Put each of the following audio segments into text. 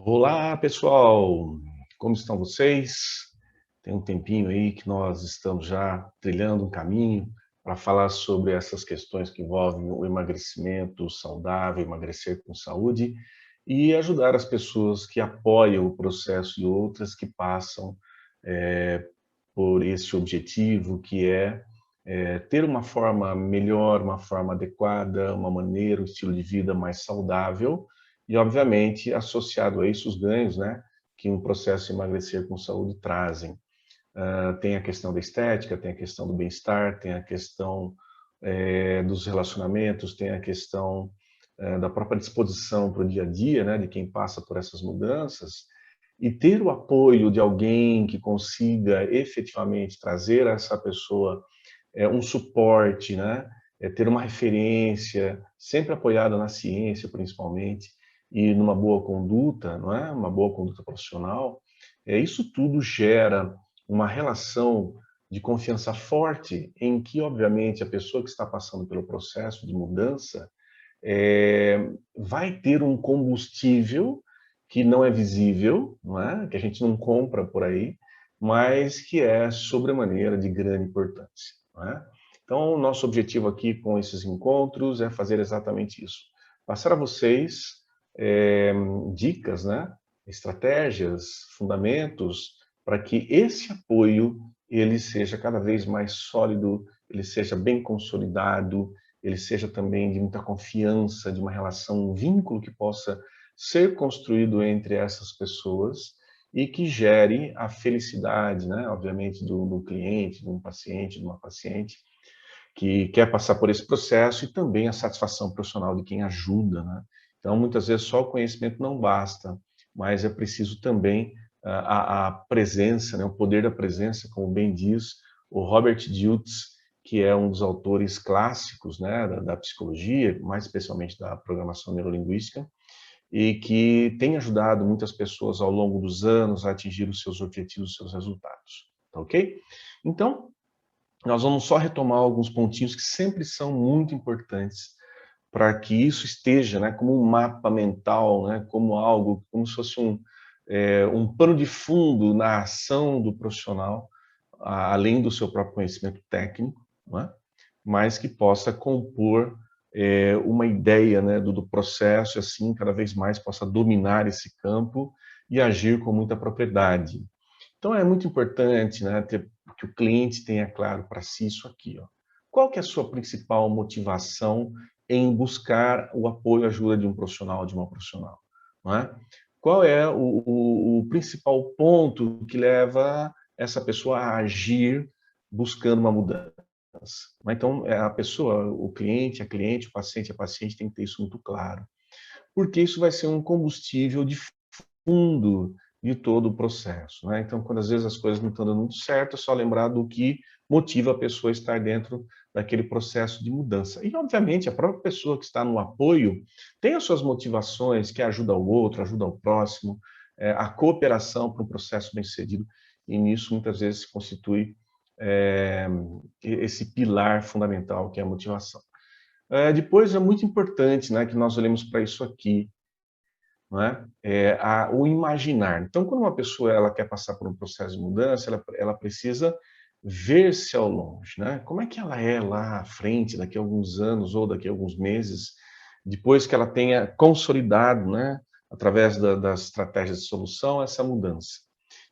Olá, pessoal! Como estão vocês? Tem um tempinho aí que nós estamos já trilhando um caminho para falar sobre essas questões que envolvem o emagrecimento saudável, emagrecer com saúde e ajudar as pessoas que apoiam o processo e outras que passam por esse objetivo, que é ter uma forma melhor, uma forma adequada, uma maneira, um estilo de vida mais saudável e, obviamente, associado a isso os ganhos, né, que um processo de emagrecer com saúde trazem. Tem a questão da estética, tem a questão do bem-estar, tem a questão dos relacionamentos, tem a questão da própria disposição para o dia a dia, né, de quem passa por essas mudanças, e ter o apoio de alguém que consiga efetivamente trazer a essa pessoa um suporte, né? Ter uma referência, sempre apoiada na ciência, principalmente, e numa boa conduta, não é? Uma boa conduta profissional. Isso tudo gera uma relação de confiança forte, em que, obviamente, a pessoa que está passando pelo processo de mudança vai ter um combustível que não é visível, não é? Que a gente não compra por aí, mas que é sobremaneira de grande importância. Não é? Então, o nosso objetivo aqui com esses encontros é fazer exatamente isso. Passar a vocês dicas, né? Estratégias, fundamentos, para que esse apoio ele seja cada vez mais sólido, ele seja bem consolidado, ele seja também de muita confiança, de uma relação, um vínculo que possa ser construído entre essas pessoas e que gere a felicidade, né, obviamente, do cliente, de um paciente, de uma paciente, que quer passar por esse processo e também a satisfação profissional de quem ajuda, né? Então, muitas vezes, só o conhecimento não basta, mas é preciso também a presença, né, o poder da presença, como bem diz o Robert Dilts, que é um dos autores clássicos, né, da psicologia, mais especialmente da programação neurolinguística, e que tem ajudado muitas pessoas ao longo dos anos a atingir os seus objetivos, os seus resultados. Tá ok? Então, nós vamos só retomar alguns pontinhos que sempre são muito importantes para que isso esteja, né, como um mapa mental, né, como algo, como se fosse um pano de fundo na ação do profissional, além do seu próprio conhecimento técnico, não é? Mas que possa compor uma ideia, né, do processo, e assim, cada vez mais possa dominar esse campo e agir com muita propriedade. Então é muito importante, né, que o cliente tenha claro para si isso aqui, ó. Qual que é a sua principal motivação em buscar o apoio, a ajuda de um profissional, de uma profissional, não é? Qual é o principal ponto que leva essa pessoa a agir buscando uma mudança? Então, a pessoa, o cliente, o paciente, a paciente tem que ter isso muito claro, porque isso vai ser um combustível de fundo de todo o processo, né? Então, quando às vezes as coisas não estão dando muito certo, é só lembrar do que motiva a pessoa a estar dentro daquele processo de mudança. E, obviamente, a própria pessoa que está no apoio tem as suas motivações, que ajuda o outro, ajuda o próximo, a cooperação para um processo bem-sucedido, e nisso muitas vezes se constitui é, esse pilar fundamental que é a motivação. Depois é muito importante, né, que nós olhemos para isso aqui, não é? O imaginar. Então, quando uma pessoa ela quer passar por um processo de mudança, ela precisa ver-se ao longe, né? Como é que ela é lá à frente, daqui a alguns anos ou daqui a alguns meses, depois que ela tenha consolidado, né, através das estratégias de solução, essa mudança.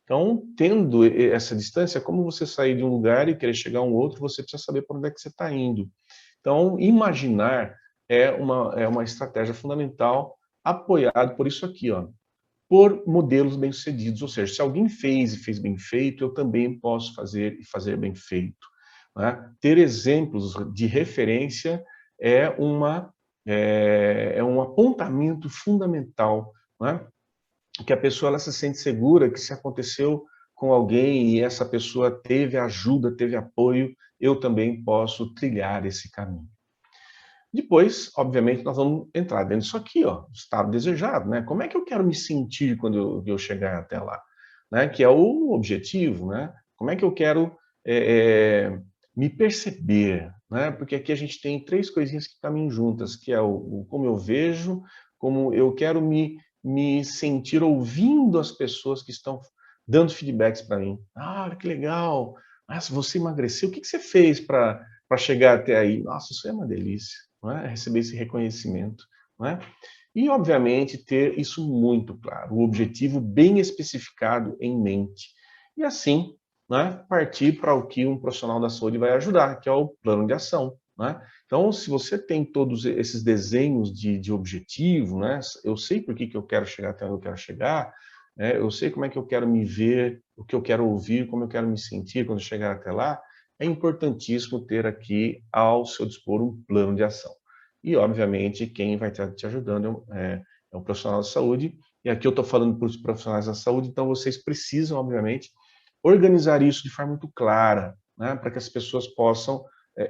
Então, tendo essa distância, como você sair de um lugar e querer chegar a um outro, você precisa saber para onde é que você está indo. Então, imaginar é uma estratégia fundamental, apoiado por isso aqui, ó, por modelos bem-sucedidos. Ou seja, se alguém fez e fez bem feito, eu também posso fazer e fazer bem feito, né? Ter exemplos de referência é um apontamento fundamental, né? Que a pessoa ela se sente segura que se aconteceu com alguém e essa pessoa teve ajuda, teve apoio, eu também posso trilhar esse caminho. Depois, obviamente, nós vamos entrar dentro disso aqui, ó, estado desejado, né? Como é que eu quero me sentir quando eu chegar até lá, né? Que é o objetivo, né? Como é que eu quero me perceber, né? Porque aqui a gente tem três coisinhas que caminham juntas, que é o como eu vejo, como eu quero me me sentir ouvindo as pessoas que estão dando feedbacks para mim. Ah, olha que legal. Nossa, você emagreceu. O que você fez para chegar até aí? Nossa, isso é uma delícia, não é? Receber esse reconhecimento, não é? E, obviamente, ter isso muito claro, o objetivo bem especificado em mente. E assim, né, partir para o que um profissional da saúde vai ajudar, que é o plano de ação, né? Então, se você tem todos esses desenhos de objetivo, né, eu sei por que eu quero chegar até onde eu quero chegar, né, eu sei como é que eu quero me ver, o que eu quero ouvir, como eu quero me sentir quando chegar até lá, é importantíssimo ter aqui ao seu dispor um plano de ação. E, obviamente, quem vai estar te ajudando é um profissional da saúde, e aqui eu estou falando para os profissionais da saúde, então vocês precisam, obviamente, organizar isso de forma muito clara, né, para que as pessoas possam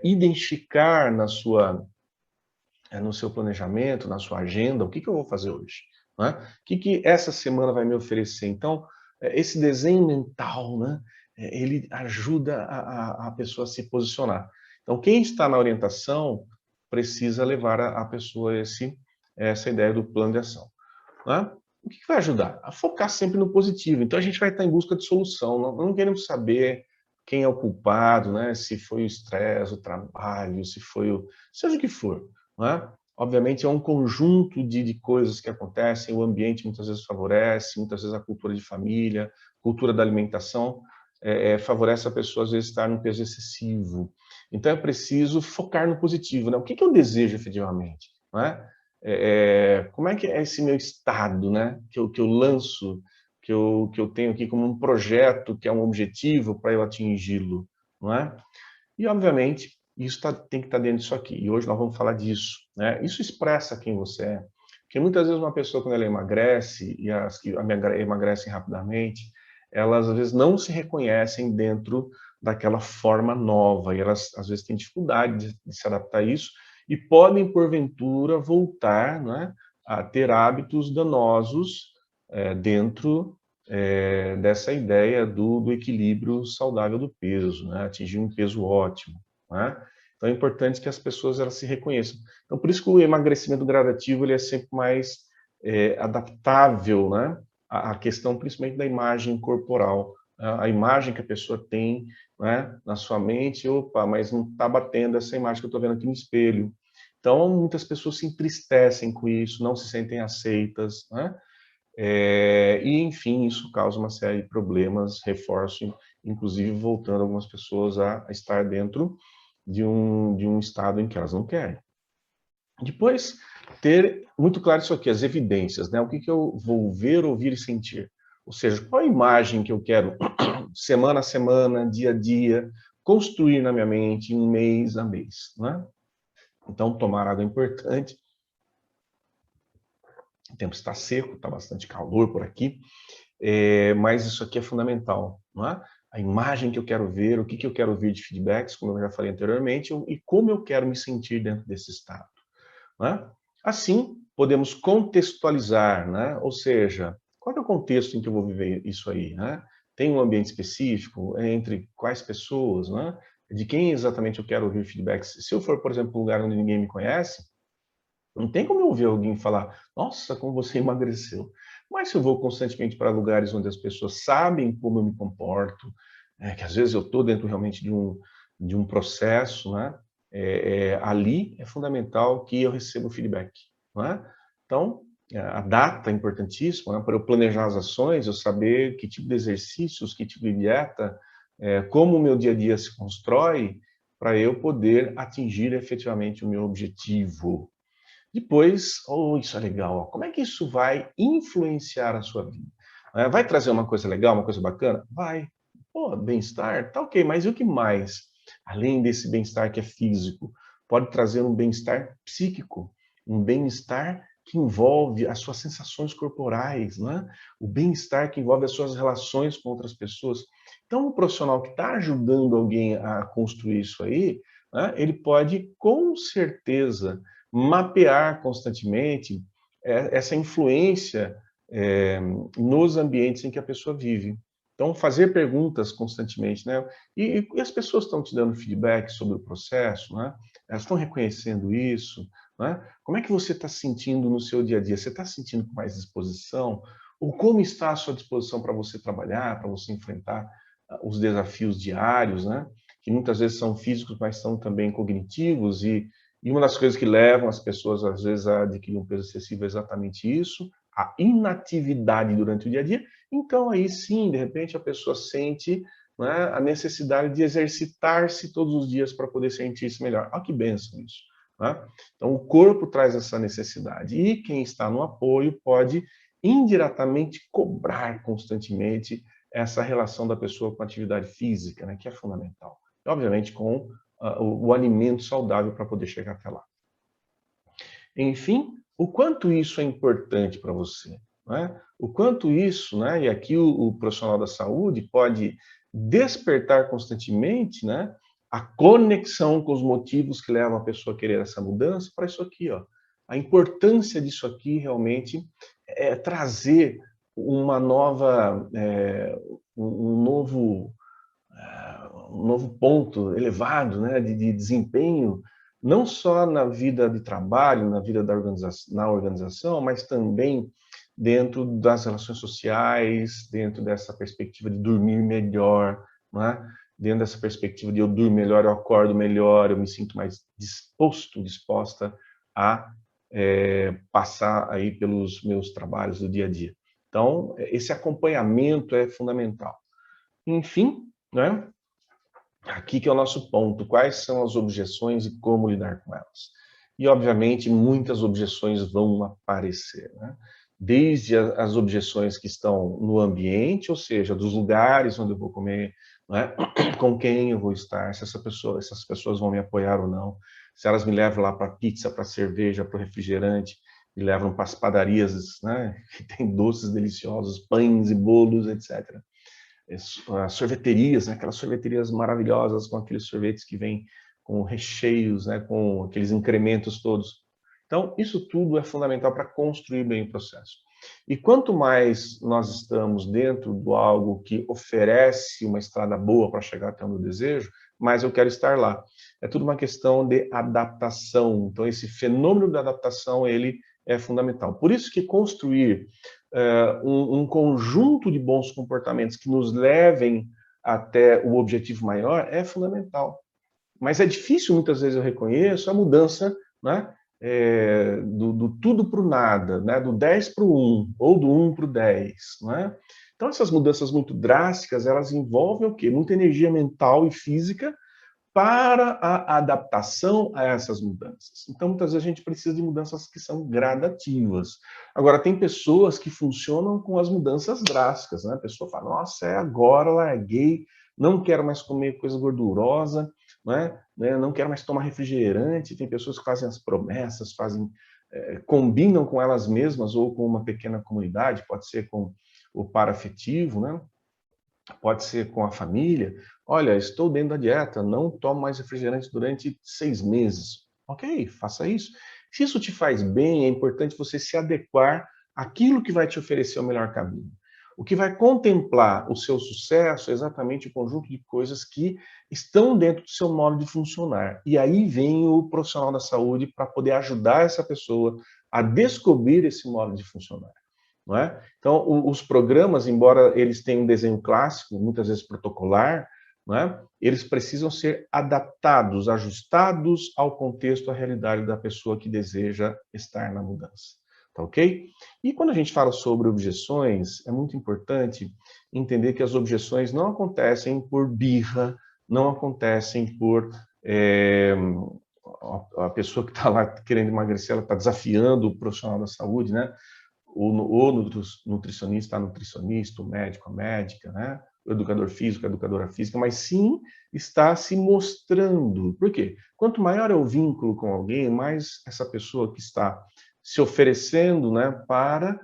identificar no seu planejamento, na sua agenda, o que eu vou fazer hoje, né? O que essa semana vai me oferecer. Então, esse desenho mental, né, ele ajuda a pessoa a se posicionar. Então, quem está na orientação precisa levar a pessoa essa ideia do plano de ação, né? O que vai ajudar? A focar sempre no positivo. Então, a gente vai estar em busca de solução. Não queremos saber quem é o culpado, né? Se foi o estresse, o trabalho, se foi seja o que for, né? Obviamente, é um conjunto de coisas que acontecem, o ambiente muitas vezes favorece, muitas vezes a cultura de família, cultura da alimentação, favorece a pessoa, às vezes, estar num peso excessivo. Então, é preciso focar no positivo, né? O que eu desejo efetivamente, né? Como é que é esse meu estado, né? Que eu lanço, que eu tenho aqui como um projeto, que é um objetivo para eu atingi-lo, não é? E, obviamente, isso tem que estar dentro disso aqui. E hoje nós vamos falar disso, né? Isso expressa quem você é. Porque muitas vezes uma pessoa, quando ela emagrece, e as que emagrecem rapidamente, elas às vezes não se reconhecem dentro daquela forma nova. E elas às vezes têm dificuldade de se adaptar a isso e podem, porventura, voltar, né, a ter hábitos danosos dentro dessa ideia do equilíbrio saudável do peso, né? Atingir um peso ótimo, né? Então é importante que as pessoas elas se reconheçam. Então por isso que o emagrecimento gradativo ele é sempre mais adaptável, né? A questão principalmente da imagem corporal, a imagem que a pessoa tem, né, na sua mente, opa, mas não está batendo essa imagem que eu estou vendo aqui no espelho. Então muitas pessoas se entristecem com isso, não se sentem aceitas, né? E, enfim, isso causa uma série de problemas, reforço, inclusive voltando algumas pessoas a estar dentro de um estado em que elas não querem. Depois, ter muito claro isso aqui, as evidências, né? O que eu vou ver, ouvir e sentir. Ou seja, qual a imagem que eu quero, semana a semana, dia a dia, construir na minha mente, mês a mês, né? Então, tomar água é importante. O tempo está seco, está bastante calor por aqui. Mas isso aqui é fundamental, não é? A imagem que eu quero ver, o que eu quero ver de feedbacks, como eu já falei anteriormente, e como eu quero me sentir dentro desse estado, não é? Assim, podemos contextualizar, né? Ou seja, qual é o contexto em que eu vou viver isso aí, né? Tem um ambiente específico? Entre quais pessoas, né? De quem exatamente eu quero ouvir feedbacks? Se eu for, por exemplo, um lugar onde ninguém me conhece, não tem como eu ouvir alguém falar, nossa, como você emagreceu. Mas se eu vou constantemente para lugares onde as pessoas sabem como eu me comporto, que às vezes eu estou dentro realmente de um processo, né? Ali é fundamental que eu receba o feedback, não é? Então, a data é importantíssima, né? Para eu planejar as ações, eu saber que tipo de exercícios, que tipo de dieta, como o meu dia a dia se constrói, para eu poder atingir efetivamente o meu objetivo. Depois, isso é legal, ó, como é que isso vai influenciar a sua vida? Vai trazer uma coisa legal, uma coisa bacana? Vai. Pô, bem-estar, tá ok, mas e o que mais? Além desse bem-estar que é físico, pode trazer um bem-estar psíquico, um bem-estar que envolve as suas sensações corporais, né? O bem-estar que envolve as suas relações com outras pessoas. Então, o profissional que está ajudando alguém a construir isso aí, né, ele pode, com certeza, mapear constantemente essa influência nos ambientes em que a pessoa vive. Então, fazer perguntas constantemente, né? E as pessoas estão te dando feedback sobre o processo, né? Elas estão reconhecendo isso, né? Como é que você está se sentindo no seu dia a dia? Você está se sentindo com mais disposição? Ou como está a sua disposição para você trabalhar, para você enfrentar os desafios diários, né? Que muitas vezes são físicos, mas são também cognitivos, e uma das coisas que levam as pessoas, às vezes, a adquirir um peso excessivo é exatamente isso, a inatividade durante o dia a dia. Então, aí sim, de repente, a pessoa sente, né, a necessidade de exercitar-se todos os dias para poder sentir-se melhor. Olha que bênção isso. Né? Então, o corpo traz essa necessidade. E quem está no apoio pode indiretamente cobrar constantemente essa relação da pessoa com a atividade física, né, que é fundamental. E, obviamente, com o alimento saudável para poder chegar até lá. Enfim, o quanto isso é importante para você, né? O quanto isso, né? E aqui o profissional da saúde pode despertar constantemente, né? A conexão com os motivos que levam a pessoa a querer essa mudança para isso aqui, ó. A importância disso aqui realmente é trazer uma nova, um novo um novo ponto elevado, né, de desempenho, não só na vida de trabalho, na vida da organização, mas também dentro das relações sociais, dentro dessa perspectiva de dormir melhor, né? Dentro dessa perspectiva de eu durmo melhor, eu acordo melhor, eu me sinto mais disposta a passar aí pelos meus trabalhos do dia a dia. Então, esse acompanhamento é fundamental. Enfim, né? Aqui que é o nosso ponto, quais são as objeções e como lidar com elas. E, obviamente, muitas objeções vão aparecer, né? Desde as objeções que estão no ambiente, ou seja, dos lugares onde eu vou comer, né? Com quem eu vou estar, se essas pessoas vão me apoiar ou não, se elas me levam lá para pizza, para cerveja, para refrigerante, me levam para as padarias, né? Que tem doces deliciosos, pães e bolos, etc. As sorveterias, né? Aquelas sorveterias maravilhosas com aqueles sorvetes que vêm com recheios, né? Com aqueles incrementos todos. Então, isso tudo é fundamental para construir bem o processo. E quanto mais nós estamos dentro do algo que oferece uma estrada boa para chegar até o meu desejo, mais eu quero estar lá. É tudo uma questão de adaptação. Então, esse fenômeno da adaptação, ele é fundamental. Por isso que construir um conjunto de bons comportamentos que nos levem até o objetivo maior é fundamental. Mas é difícil, muitas vezes eu reconheço, a mudança, né, do tudo para o nada, né, do 10 para o 1, ou do 1 para o 10. Né? Então, essas mudanças muito drásticas, elas envolvem o quê? Muita energia mental e física para a adaptação a essas mudanças. Então, muitas vezes a gente precisa de mudanças que são gradativas. Agora, tem pessoas que funcionam com as mudanças drásticas, né? A pessoa fala, nossa, agora, larguei, não quero mais comer coisa gordurosa, não quero mais tomar refrigerante. Tem pessoas que fazem as promessas, combinam com elas mesmas ou com uma pequena comunidade, pode ser com o parafetivo, né? Pode ser com a família. Olha, estou dentro da dieta, não tomo mais refrigerante durante 6 meses. Ok, faça isso. Se isso te faz bem, é importante você se adequar àquilo que vai te oferecer o melhor caminho. O que vai contemplar o seu sucesso é exatamente o conjunto de coisas que estão dentro do seu modo de funcionar. E aí vem o profissional da saúde para poder ajudar essa pessoa a descobrir esse modo de funcionar. Não é? Então, os programas, embora eles tenham um desenho clássico, muitas vezes protocolar, não é? Eles precisam ser adaptados, ajustados ao contexto, à realidade da pessoa que deseja estar na mudança. Tá ok? E quando a gente fala sobre objeções, é muito importante entender que as objeções não acontecem por birra, não acontecem por a pessoa que está lá querendo emagrecer, ela está desafiando o profissional da saúde, né? O nutricionista, a nutricionista, o médico, a médica, né? O educador físico, a educadora física, mas sim está se mostrando. Por quê? Quanto maior é o vínculo com alguém, mais essa pessoa que está se oferecendo, né, para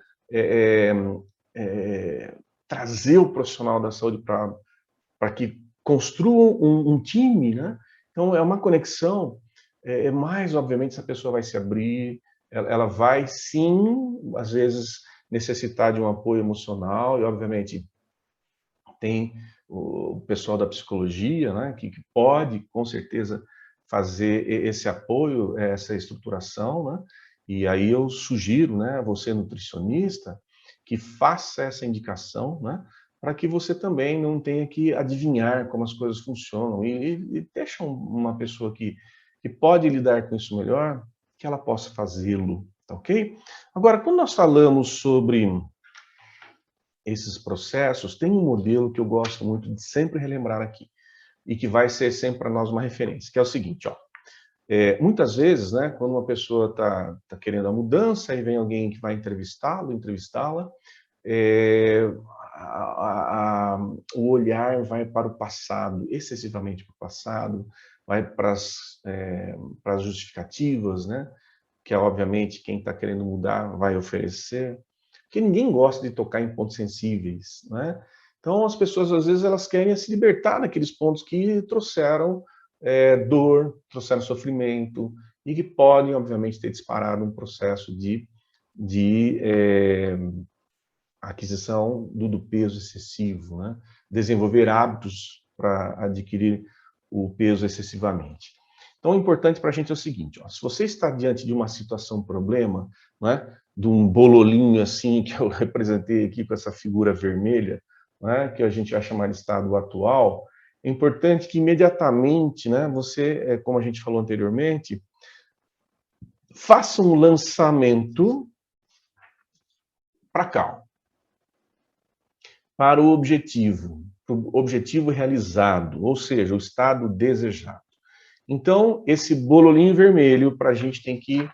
trazer o profissional da saúde para que construam um time, né? Então, é uma conexão, mais, obviamente, essa pessoa vai se abrir, ela vai, sim, às vezes, necessitar de um apoio emocional, e, obviamente, tem o pessoal da psicologia, né, que pode, com certeza, fazer esse apoio, essa estruturação, né? E aí eu sugiro, né, você nutricionista, que faça essa indicação, né, para que você também não tenha que adivinhar como as coisas funcionam e deixa uma pessoa que pode lidar com isso melhor, que ela possa fazê-lo, tá ok? Agora, quando nós falamos sobre esses processos, tem um modelo que eu gosto muito de sempre relembrar aqui, e que vai ser sempre para nós uma referência, que é o seguinte, ó. Muitas vezes, né, quando uma pessoa tá querendo a mudança, aí vem alguém que vai entrevistá-lo, entrevistá-la, é, o olhar vai para o passado, excessivamente para o passado, vai para as justificativas, né, que é obviamente quem está querendo mudar vai oferecer, porque ninguém gosta de tocar em pontos sensíveis, né? Então as pessoas às vezes elas querem se libertar daqueles pontos que trouxeram dor, trouxeram sofrimento e que podem obviamente ter disparado um processo de aquisição do peso excessivo, né? Desenvolver hábitos para adquirir o peso excessivamente. Então, o importante para a gente é o seguinte, ó, se você está diante de uma situação, problema, né, de um bololinho assim, que eu representei aqui com essa figura vermelha, né, que a gente vai chamar de estado atual, é importante que imediatamente, né, você, como a gente falou anteriormente, faça um lançamento para cá, para o objetivo realizado, ou seja, o estado desejado. Então, esse bololinho vermelho, para a gente tem que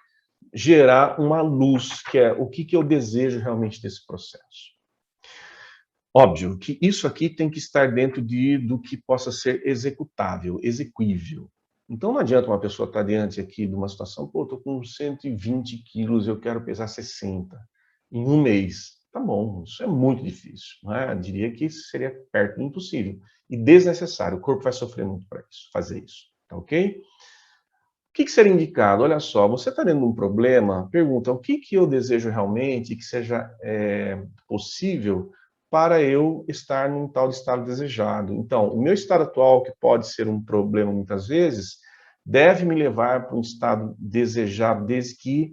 gerar uma luz, que é o que eu desejo realmente desse processo. Óbvio que isso aqui tem que estar dentro do que possa ser executável, exequível. Então, não adianta uma pessoa estar diante aqui de uma situação, pô, estou com 120 quilos, eu quero pesar 60 em um mês. Tá bom, isso é muito difícil, né? Eu diria que isso seria perto do impossível e desnecessário. O corpo vai sofrer muito para isso, fazer isso, tá ok? O que seria indicado? Olha só, você está tendo um problema, pergunta o que eu desejo realmente que seja possível para eu estar num tal de estado desejado. Então, o meu estado atual, que pode ser um problema muitas vezes, deve me levar para um estado desejado, desde que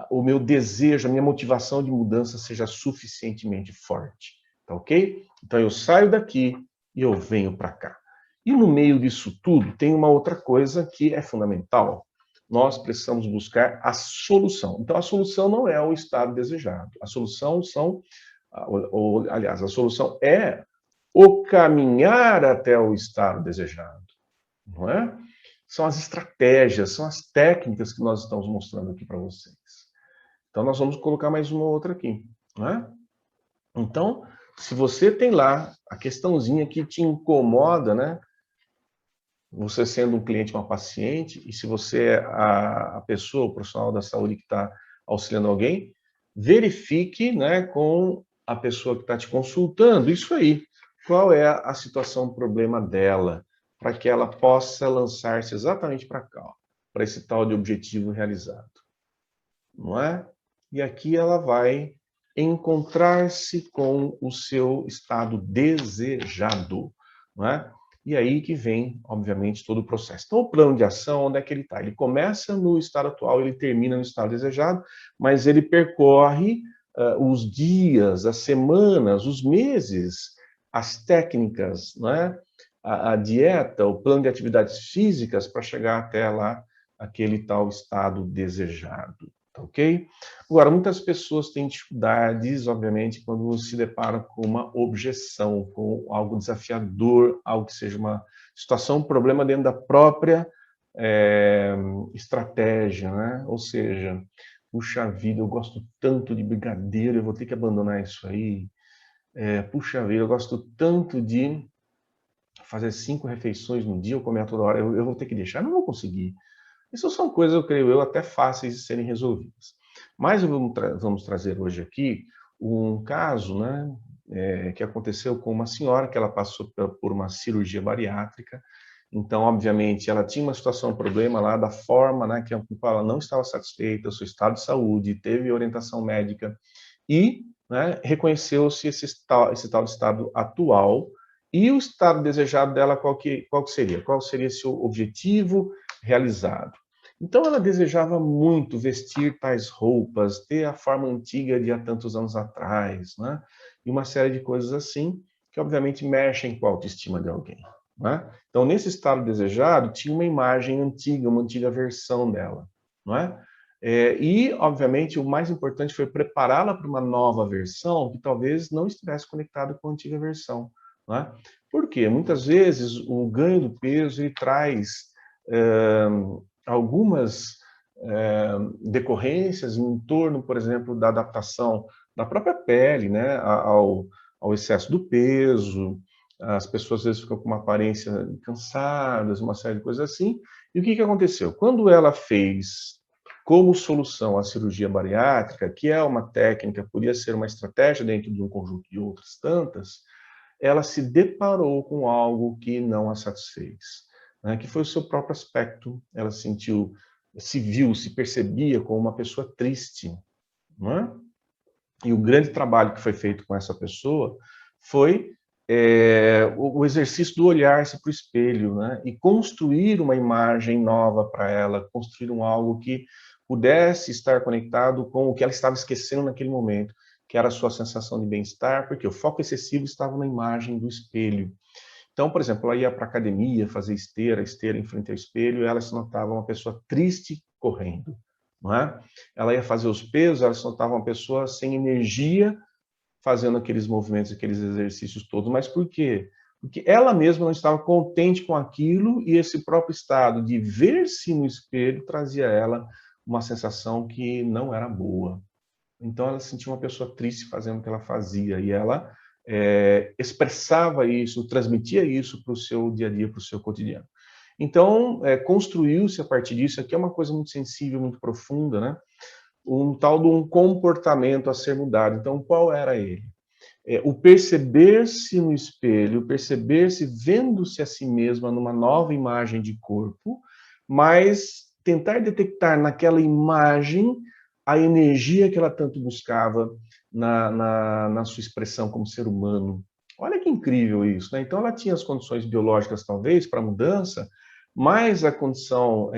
o meu desejo, a minha motivação de mudança seja suficientemente forte, tá ok? Então, eu saio daqui e eu venho para cá. E no meio disso tudo, tem uma outra coisa que é fundamental. Nós precisamos buscar a solução. Então, a solução não é o estado desejado. A solução aliás, a solução é o caminhar até o estado desejado, não é? São as estratégias, são as técnicas que nós estamos mostrando aqui para vocês. Então, nós vamos colocar mais uma outra aqui, não é? Então, se você tem lá a questãozinha que te incomoda, né? Você sendo um cliente, uma paciente, e se você é a pessoa, o profissional da saúde que está auxiliando alguém, verifique, né, com a pessoa que está te consultando, isso aí, qual é a situação, o problema dela, para que ela possa lançar-se exatamente para cá, para esse tal de objetivo realizado, não é? E aqui ela vai encontrar-se com o seu estado desejado, não é? E aí que vem, obviamente, todo o processo. Então, o plano de ação, onde é que ele está? Ele começa no estado atual, ele termina no estado desejado, mas ele percorre os dias, as semanas, os meses, as técnicas, né? A dieta, o plano de atividades físicas para chegar até lá, aquele tal estado desejado, tá ok? Agora, muitas pessoas têm dificuldades, obviamente, quando se deparam com uma objeção, com algo desafiador, algo que seja uma situação, um problema dentro da própria estratégia, né? Ou seja, puxa vida, eu gosto tanto de brigadeiro, eu vou ter que abandonar isso aí. Puxa vida, eu gosto tanto de fazer 5 refeições no dia, ou comer toda hora, eu vou ter que deixar, não vou conseguir. Isso são coisas, eu creio eu, até fáceis de serem resolvidas. Mas vamos trazer hoje aqui um caso, né, que aconteceu com uma senhora que ela passou por uma cirurgia bariátrica. Então, obviamente, ela tinha uma situação, um problema lá da forma, né, que ela não estava satisfeita, o seu estado de saúde, teve orientação médica e, né, reconheceu-se esse tal de estado atual e o estado desejado dela qual que seria? Qual seria seu objetivo realizado. Então ela desejava muito vestir tais roupas, ter a forma antiga de há tantos anos atrás, né? E uma série de coisas assim, que obviamente mexem com a autoestima de alguém, né? Então, nesse estado desejado, tinha uma imagem antiga, uma antiga versão dela, não é? E, obviamente, o mais importante foi prepará-la para uma nova versão que talvez não estivesse conectada com a antiga versão, não é? Por quê? Muitas vezes o ganho do peso ele traz algumas decorrências em torno, por exemplo, da adaptação da própria pele, né, ao excesso do peso. As pessoas às vezes ficam com uma aparência cansadas, uma série de coisas assim. E o que aconteceu? Quando ela fez como solução a cirurgia bariátrica, que é uma técnica, podia ser uma estratégia dentro de um conjunto de outras tantas, ela se deparou com algo que não a satisfez, né, que foi o seu próprio aspecto. Ela sentiu, se viu, se percebia como uma pessoa triste, não é? E o grande trabalho que foi feito com essa pessoa foi o exercício do olhar-se para o espelho, né? E construir uma imagem nova para ela, construir algo que pudesse estar conectado com o que ela estava esquecendo naquele momento, que era a sua sensação de bem-estar, porque o foco excessivo estava na imagem do espelho. Então, por exemplo, ela ia para a academia fazer esteira em frente ao espelho, e ela se notava uma pessoa triste correndo, não é? Ela ia fazer os pesos, ela se notava uma pessoa sem energia fazendo aqueles movimentos, aqueles exercícios todos. Mas por quê? Porque ela mesma não estava contente com aquilo, e esse próprio estado de ver-se no espelho trazia a ela uma sensação que não era boa. Então ela se sentia uma pessoa triste fazendo o que ela fazia, e ela expressava isso, transmitia isso para o seu dia a dia, para o seu cotidiano. Então, construiu-se a partir disso, aqui é uma coisa muito sensível, muito profunda, né? Um tal de um comportamento a ser mudado. Então, qual era ele? O perceber-se no espelho, perceber-se vendo-se a si mesma numa nova imagem de corpo, mas tentar detectar naquela imagem a energia que ela tanto buscava na sua expressão como ser humano. Olha que incrível isso, né? Então ela tinha as condições biológicas, talvez, para a mudança, mas a condição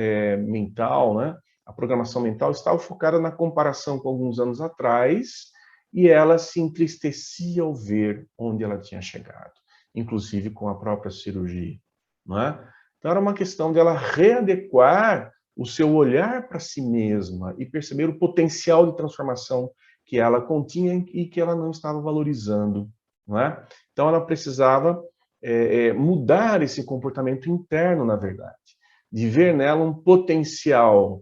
mental, né? A programação mental estava focada na comparação com alguns anos atrás, e ela se entristecia ao ver onde ela tinha chegado, inclusive com a própria cirurgia, não é? Então era uma questão dela readequar o seu olhar para si mesma e perceber o potencial de transformação que ela continha e que ela não estava valorizando, não é? Então ela precisava mudar esse comportamento interno, na verdade, de ver nela um potencial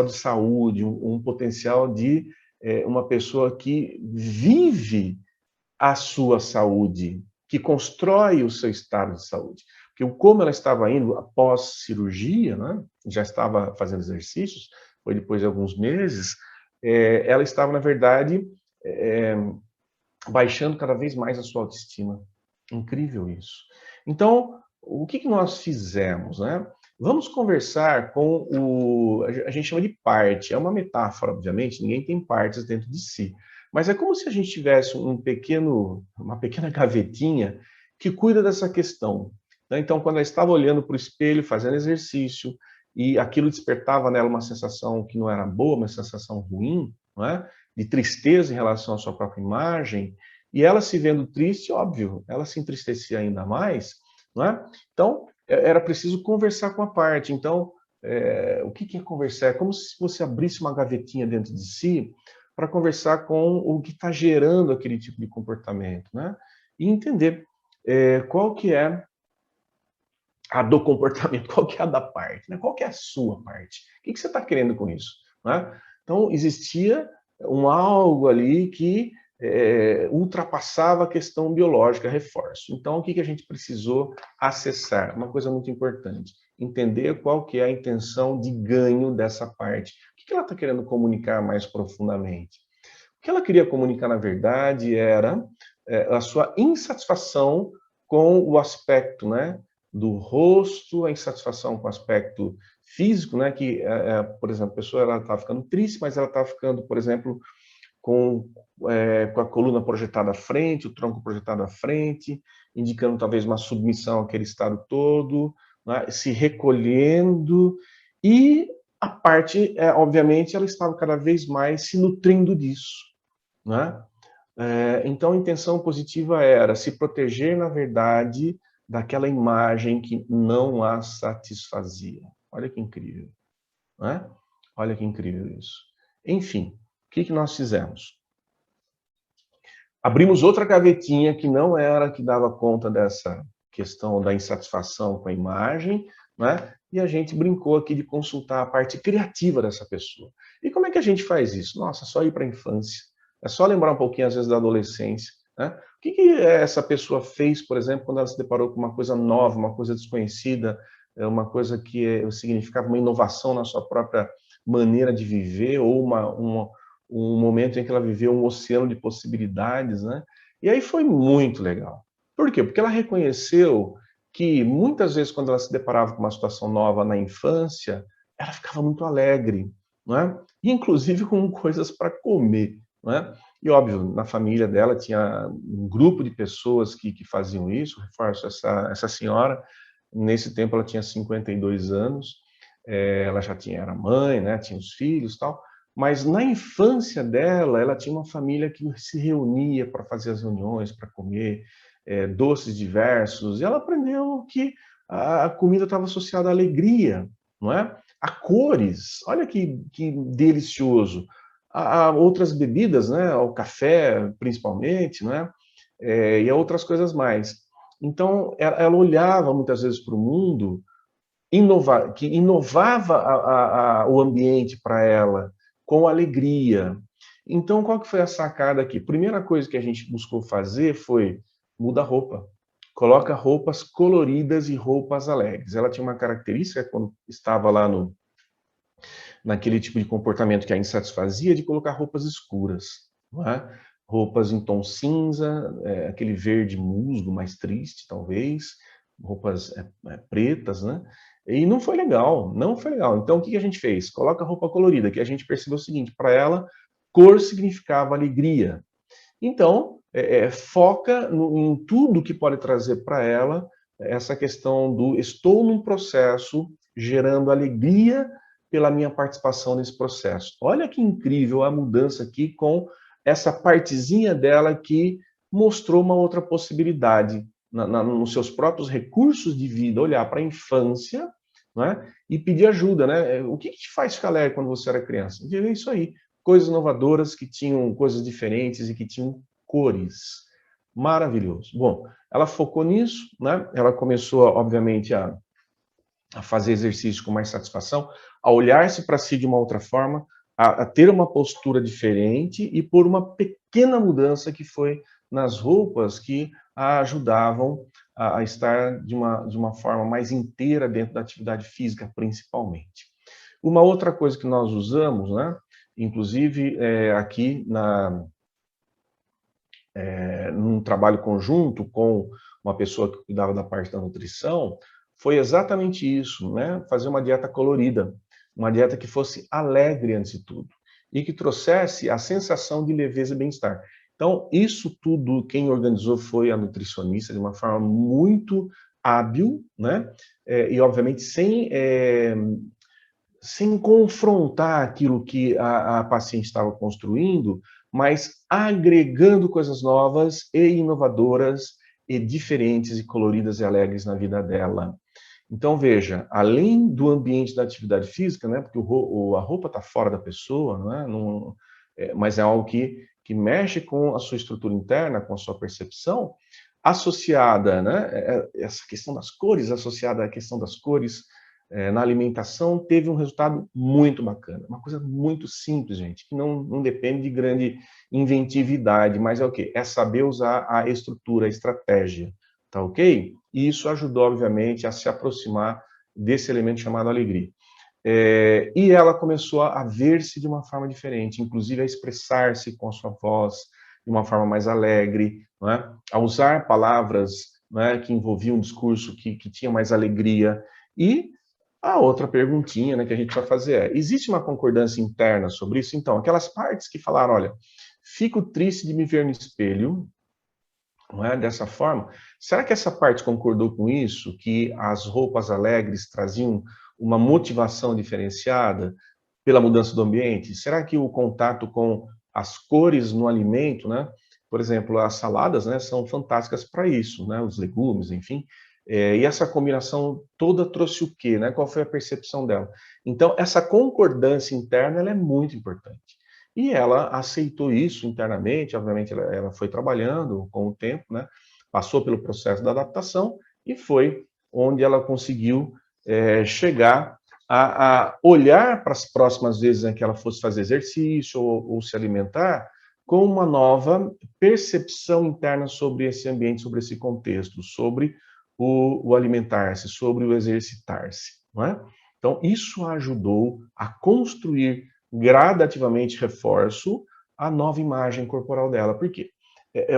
de saúde, um potencial de uma pessoa que vive a sua saúde, que constrói o seu estado de saúde. Porque como ela estava indo após cirurgia, né, já estava fazendo exercícios, foi depois de alguns meses, ela estava, na verdade, baixando cada vez mais a sua autoestima. Incrível isso. Então, o que nós fizemos, né? Vamos conversar com a gente chama de parte, é uma metáfora, obviamente, ninguém tem partes dentro de si, mas é como se a gente tivesse uma pequena gavetinha que cuida dessa questão, né? Então, quando ela estava olhando para o espelho, fazendo exercício, e aquilo despertava nela uma sensação que não era boa, uma sensação ruim, não é? De tristeza em relação à sua própria imagem, e ela se vendo triste, óbvio, ela se entristecia ainda mais, não é? Então, era preciso conversar com a parte. Então, o que é conversar? É como se você abrisse uma gavetinha dentro de si para conversar com o que está gerando aquele tipo de comportamento, né? E entender qual que é a do comportamento, qual que é a da parte, né? Qual que é a sua parte? O que você está querendo com isso? Né? Então, existia algo ali que ultrapassava a questão biológica, reforço. Então, o que a gente precisou acessar? Uma coisa muito importante, entender qual que é a intenção de ganho dessa parte. O que ela está querendo comunicar mais profundamente? O que ela queria comunicar, na verdade, era a sua insatisfação com o aspecto, né, do rosto, a insatisfação com o aspecto físico, né, que, por exemplo, a pessoa está ficando triste, mas ela está ficando, por exemplo, com a coluna projetada à frente, o tronco projetado à frente, indicando talvez uma submissão àquele estado todo, né, se recolhendo, e a parte, obviamente, ela estava cada vez mais se nutrindo disso, né? Então, a intenção positiva era se proteger, na verdade, daquela imagem que não a satisfazia. Olha que incrível, né? Olha que incrível isso. Enfim, o que nós fizemos? Abrimos outra gavetinha que não era que dava conta dessa questão da insatisfação com a imagem, né? E a gente brincou aqui de consultar a parte criativa dessa pessoa. E como é que a gente faz isso? Nossa, só ir para a infância. É só lembrar um pouquinho, às vezes, da adolescência, né? O que essa pessoa fez, por exemplo, quando ela se deparou com uma coisa nova, uma coisa desconhecida, uma coisa que significava uma inovação na sua própria maneira de viver, ou um momento em que ela viveu um oceano de possibilidades, né? E aí foi muito legal. Por quê? Porque ela reconheceu que muitas vezes quando ela se deparava com uma situação nova na infância, ela ficava muito alegre, não é? E, inclusive com coisas para comer, não é? E óbvio, na família dela tinha um grupo de pessoas que faziam isso, reforço essa senhora, nesse tempo ela tinha 52 anos, ela já era mãe, né, tinha os filhos e tal, mas na infância dela, ela tinha uma família que se reunia para fazer as reuniões, para comer doces diversos, e ela aprendeu que a comida estava associada à alegria, não é? A cores, olha que delicioso. A outras bebidas, né? Ao café, principalmente, não é? E a outras coisas mais. Então, ela olhava muitas vezes para o mundo que inovava o ambiente para ela, com alegria. Então, qual que foi a sacada aqui? Primeira coisa que a gente buscou fazer foi muda a roupa. Coloca roupas coloridas e roupas alegres. Ela tinha uma característica, quando estava lá naquele tipo de comportamento que a insatisfazia, de colocar roupas escuras, não é? Roupas em tom cinza, aquele verde musgo, mais triste, talvez, roupas pretas, né? E não foi legal, não foi legal. Então, o que a gente fez? Coloca roupa colorida, que a gente percebeu o seguinte, para ela, cor significava alegria. Então, foca em tudo que pode trazer para ela essa questão do estou num processo gerando alegria pela minha participação nesse processo. Olha que incrível a mudança aqui com essa partezinha dela que mostrou uma outra possibilidade nos seus próprios recursos de vida, olhar para a infância, né, e pedir ajuda, né? O que te faz ficar alegre quando você era criança? Viver isso aí, coisas inovadoras que tinham coisas diferentes e que tinham cores. Maravilhoso. Bom, ela focou nisso, né? Ela começou, obviamente, a fazer exercício com mais satisfação, a olhar-se para si de uma outra forma, a ter uma postura diferente e por uma pequena mudança que foi nas roupas que a ajudavam a estar de uma forma mais inteira dentro da atividade física, principalmente. Uma outra coisa que nós usamos, né, inclusive aqui num trabalho conjunto com uma pessoa que cuidava da parte da nutrição, foi exatamente isso, né? Fazer uma dieta colorida, uma dieta que fosse alegre antes de tudo e que trouxesse a sensação de leveza e bem-estar. Então, isso tudo, quem organizou foi a nutricionista de uma forma muito hábil, né? E obviamente sem confrontar aquilo que a paciente estava construindo, mas agregando coisas novas e inovadoras e diferentes e coloridas e alegres na vida dela. Então, veja, além do ambiente da atividade física, né, porque a roupa está fora da pessoa, não é? Não, mas é algo que mexe com a sua estrutura interna, com a sua percepção, associada, né, essa questão das cores, associada à questão das cores, na alimentação, teve um resultado muito bacana. Uma coisa muito simples, gente, que não depende de grande inventividade, mas é o quê? É saber usar a estrutura, a estratégia, tá ok? E isso ajudou, obviamente, a se aproximar desse elemento chamado alegria. E ela começou a ver-se de uma forma diferente, inclusive a expressar-se com a sua voz de uma forma mais alegre, não é? A usar palavras, não é, que envolviam um discurso que tinha mais alegria. E a outra perguntinha, né, que a gente vai fazer existe uma concordância interna sobre isso? Então, aquelas partes que falaram, olha, fico triste de me ver no espelho, não é? Dessa forma, será que essa parte concordou com isso? Que as roupas alegres traziam uma motivação diferenciada pela mudança do ambiente? Será que o contato com as cores no alimento, né? Por exemplo, as saladas, né, são fantásticas para isso, né? Os legumes, enfim. E essa combinação toda trouxe o quê, né? Qual foi a percepção dela? Então, essa concordância interna, ela é muito importante. E ela aceitou isso internamente, obviamente ela foi trabalhando com o tempo, né? Passou pelo processo da adaptação e foi onde ela conseguiu chegar a olhar para as próximas vezes em que ela fosse fazer exercício ou se alimentar com uma nova percepção interna sobre esse ambiente, sobre esse contexto, sobre o alimentar-se, sobre o exercitar-se, não é? Então, isso ajudou a construir gradativamente, reforço, a nova imagem corporal dela. Por quê?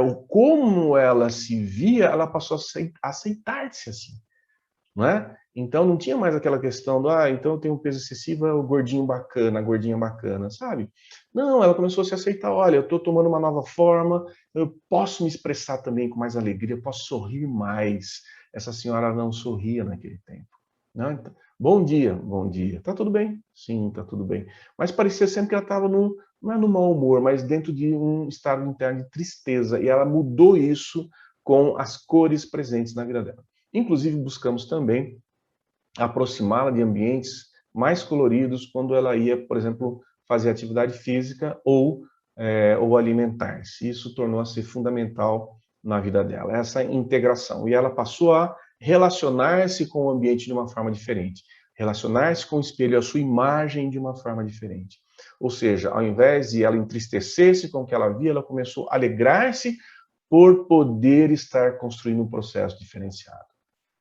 O como ela se via, ela passou a aceitar-se assim, não é? Então não tinha mais aquela questão do, então eu tenho um peso excessivo, é o gordinho bacana, a gordinha bacana, sabe? Não, ela começou a se aceitar, olha, eu estou tomando uma nova forma, eu posso me expressar também com mais alegria, eu posso sorrir mais. Essa senhora não sorria naquele tempo. Não? Então, bom dia. Tá tudo bem? Sim, tá tudo bem. Mas parecia sempre que ela estava não é no mau humor, mas dentro de um estado interno de tristeza. E ela mudou isso com as cores presentes na vida dela. Inclusive, buscamos também aproximá-la de ambientes mais coloridos quando ela ia, por exemplo, fazer atividade física ou alimentar-se. Isso tornou-se fundamental na vida dela, essa integração. E ela passou a relacionar-se com o ambiente de uma forma diferente, relacionar-se com o espelho, a sua imagem de uma forma diferente. Ou seja, ao invés de ela entristecer-se com o que ela via, ela começou a alegrar-se por poder estar construindo um processo diferenciado.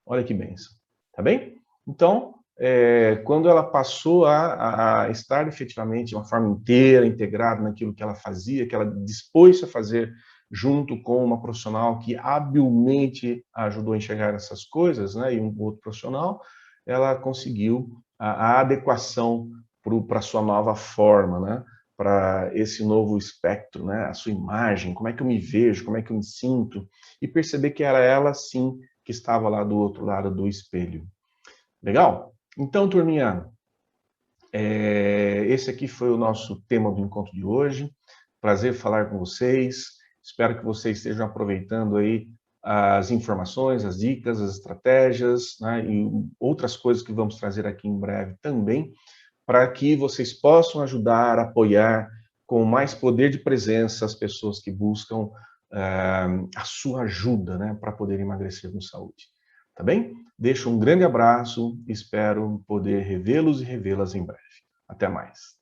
Olha que bênção, tá bem? Então, quando ela passou a estar efetivamente de uma forma inteira, integrada naquilo que ela fazia, que ela dispôs-se a fazer junto com uma profissional que habilmente a ajudou a enxergar essas coisas, né, e um outro profissional, ela conseguiu a adequação para a sua nova forma, né, para esse novo espectro, né, a sua imagem, como é que eu me vejo, como é que eu me sinto, e perceber que era ela, sim, que estava lá do outro lado do espelho. Legal? Então, turminha, esse aqui foi o nosso tema do encontro de hoje. Prazer falar com vocês. Espero que vocês estejam aproveitando aí as informações, as dicas, as estratégias, né, e outras coisas que vamos trazer aqui em breve também, para que vocês possam ajudar, apoiar com mais poder de presença as pessoas que buscam a sua ajuda, né, para poder emagrecer com saúde. Tá bem? Deixo um grande abraço, espero poder revê-los e revê-las em breve. Até mais.